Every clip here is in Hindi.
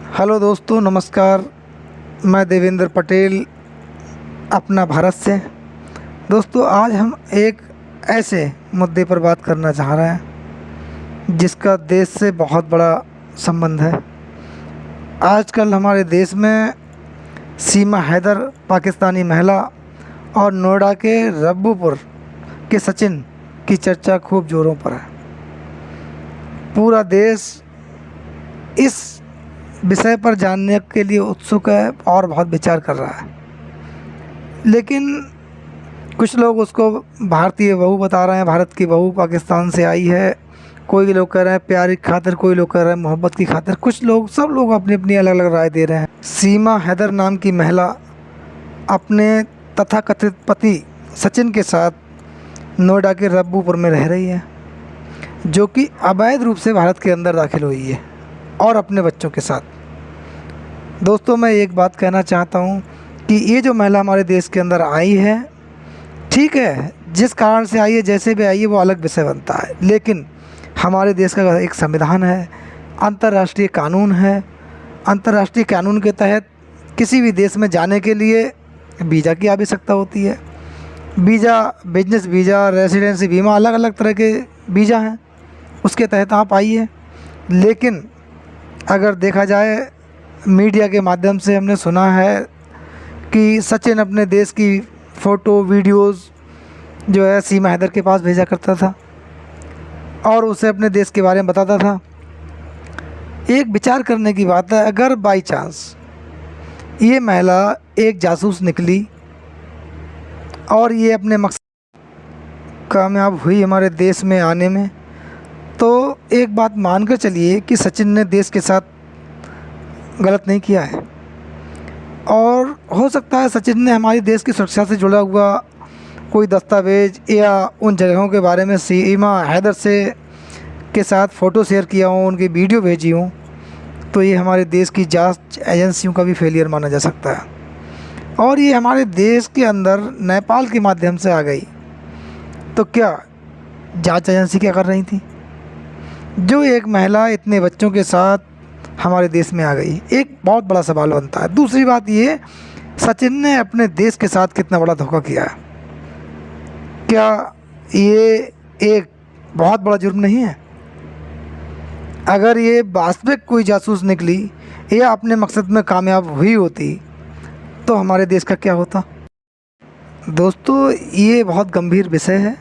हेलो दोस्तों, नमस्कार। मैं देवेंद्र पटेल, अपना भारत से। दोस्तों, आज हम एक ऐसे मुद्दे पर बात करना चाह रहे हैं जिसका देश से बहुत बड़ा संबंध है। आजकल हमारे देश में सीमा हैदर पाकिस्तानी महिला और नोएडा के रब्बूपुर के सचिन की चर्चा खूब ज़ोरों पर है। पूरा देश इस विषय पर जानने के लिए उत्सुक है और बहुत विचार कर रहा है, लेकिन कुछ लोग उसको भारतीय बहू बता रहे हैं, भारत की बहू पाकिस्तान से आई है। कोई लोग कह रहे हैं प्यार की खातिर, कोई लोग कह रहे हैं मोहब्बत की खातिर। कुछ लोग, सब लोग अपनी अपनी अलग अलग राय दे रहे हैं। सीमा हैदर नाम की महिला अपने तथाकथित पति सचिन के साथ नोएडा के रब्बूपुर में रह रही है, जो कि अवैध रूप से भारत के अंदर दाखिल हुई है और अपने बच्चों के साथ। दोस्तों, मैं एक बात कहना चाहता हूँ कि ये जो महिला हमारे देश के अंदर आई है, ठीक है, जिस कारण से आई है, जैसे भी आई है, वो अलग विषय बनता है, लेकिन हमारे देश का एक संविधान है, अंतर्राष्ट्रीय कानून है। अंतर्राष्ट्रीय कानून के तहत किसी भी देश में जाने के लिए वीज़ा की आवश्यकता होती है। वीज़ा, बिजनेस वीज़ा, रेसिडेंसी बीमा, अलग अलग तरह के वीज़ा हैं, उसके तहत आप आइए। लेकिन अगर देखा जाए, मीडिया के माध्यम से हमने सुना है कि सचिन अपने देश की फ़ोटो वीडियोज़ जो है सीमा हैदर के पास भेजा करता था और उसे अपने देश के बारे में बताता था। एक विचार करने की बात है, अगर बाई चांस ये महिला एक जासूस निकली और ये अपने मकसद कामयाब हुई हमारे देश में आने में, तो एक बात मानकर चलिए कि सचिन ने देश के साथ गलत नहीं किया है। और हो सकता है सचिन ने हमारे देश की सुरक्षा से जुड़ा हुआ कोई दस्तावेज या उन जगहों के बारे में सीमा हैदर से के साथ फ़ोटो शेयर किया हो, उनकी वीडियो भेजी हो, तो ये हमारे देश की जांच एजेंसियों का भी फेलियर माना जा सकता है। और ये हमारे देश के अंदर नेपाल के माध्यम से आ गई, तो क्या जांच एजेंसी क्या कर रही थी? जो एक महिला इतने बच्चों के साथ हमारे देश में आ गई, एक बहुत बड़ा सवाल बनता है। दूसरी बात ये, सचिन ने अपने देश के साथ कितना बड़ा धोखा किया है। क्या ये एक बहुत बड़ा जुर्म नहीं है? अगर ये वास्तविक कोई जासूस निकली या अपने मकसद में कामयाब हुई होती, तो हमारे देश का क्या होता? दोस्तों, ये बहुत गंभीर विषय है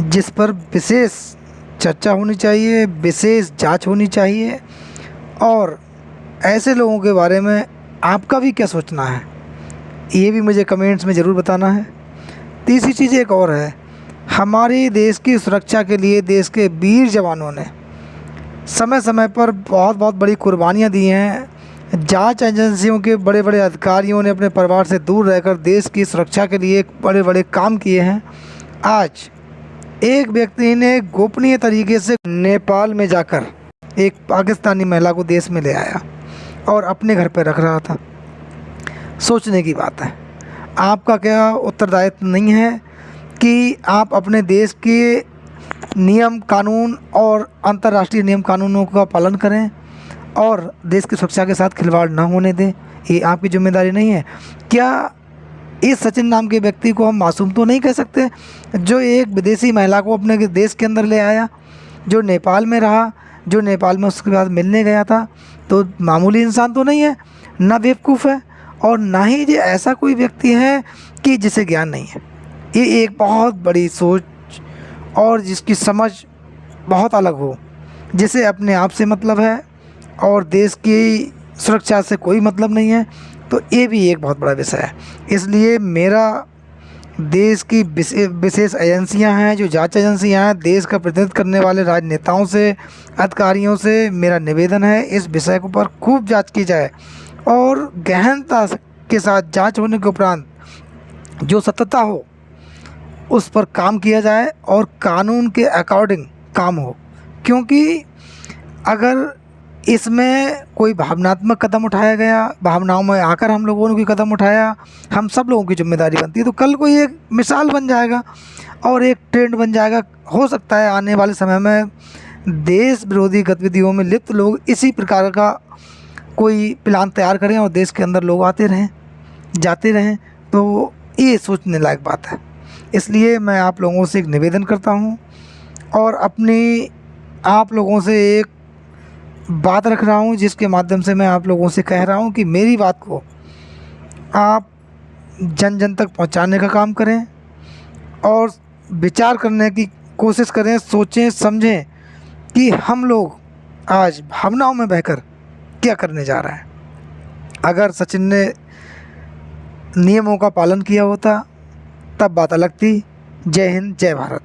जिस पर विशेष चर्चा होनी चाहिए, विशेष जांच होनी चाहिए। और ऐसे लोगों के बारे में आपका भी क्या सोचना है, ये भी मुझे कमेंट्स में ज़रूर बताना है। तीसरी चीज़ एक और है, हमारे देश की सुरक्षा के लिए देश के वीर जवानों ने समय समय पर बहुत बहुत बड़ी कुर्बानियाँ दी हैं। जांच एजेंसियों के बड़े बड़े अधिकारियों ने अपने परिवार से दूर रहकर देश की सुरक्षा के लिए बड़े बड़े काम किए हैं। आज एक व्यक्ति ने गोपनीय तरीके से नेपाल में जाकर एक पाकिस्तानी महिला को देश में ले आया और अपने घर पर रख रहा था। सोचने की बात है, आपका क्या उत्तरदायित्व नहीं है कि आप अपने देश के नियम कानून और अंतर्राष्ट्रीय नियम कानूनों का पालन करें और देश की सुरक्षा के साथ खिलवाड़ ना होने दें? ये आपकी जिम्मेदारी नहीं है क्या? इस सचिन नाम के व्यक्ति को हम मासूम तो नहीं कह सकते, जो एक विदेशी महिला को अपने देश के अंदर ले आया, जो नेपाल में रहा, जो नेपाल में उसके बाद मिलने गया था, तो मामूली इंसान तो नहीं है, ना बेवकूफ़ है और ना ही ये ऐसा कोई व्यक्ति है कि जिसे ज्ञान नहीं है। ये एक बहुत बड़ी सोच और जिसकी समझ बहुत अलग हो, जिसे अपने आप से मतलब है और देश की सुरक्षा से कोई मतलब नहीं है, तो ये भी एक बहुत बड़ा विषय है। इसलिए मेरा देश की विशेष एजेंसियां हैं, जो जांच एजेंसियां हैं, देश का प्रतिनिधित्व करने वाले राजनेताओं से, अधिकारियों से मेरा निवेदन है, इस विषय के ऊपर खूब जांच की जाए और गहनता के साथ जांच होने के उपरांत जो सत्यता हो उस पर काम किया जाए और कानून के अकॉर्डिंग काम हो। क्योंकि अगर इसमें कोई भावनात्मक कदम उठाया गया, भावनाओं में आकर हम लोगों ने कोई कदम उठाया, हम सब लोगों की जिम्मेदारी बनती है, तो कल को ये एक मिसाल बन जाएगा और एक ट्रेंड बन जाएगा। हो सकता है आने वाले समय में देश विरोधी गतिविधियों में लिप्त लोग इसी प्रकार का कोई प्लान तैयार करें और देश के अंदर लोग आते रहें जाते रहें, तो ये सोचने लायक बात है। इसलिए मैं आप लोगों से एक निवेदन करता हूँ और अपनी आप लोगों से एक बात रख रहा हूँ, जिसके माध्यम से मैं आप लोगों से कह रहा हूँ कि मेरी बात को आप जन जन तक पहुँचाने का काम करें और विचार करने की कोशिश करें, सोचें समझें कि हम लोग आज भावनाओं में बहकर क्या करने जा रहे हैं। अगर सचिन ने नियमों का पालन किया होता तब बात अलग थी। जय हिंद, जय भारत।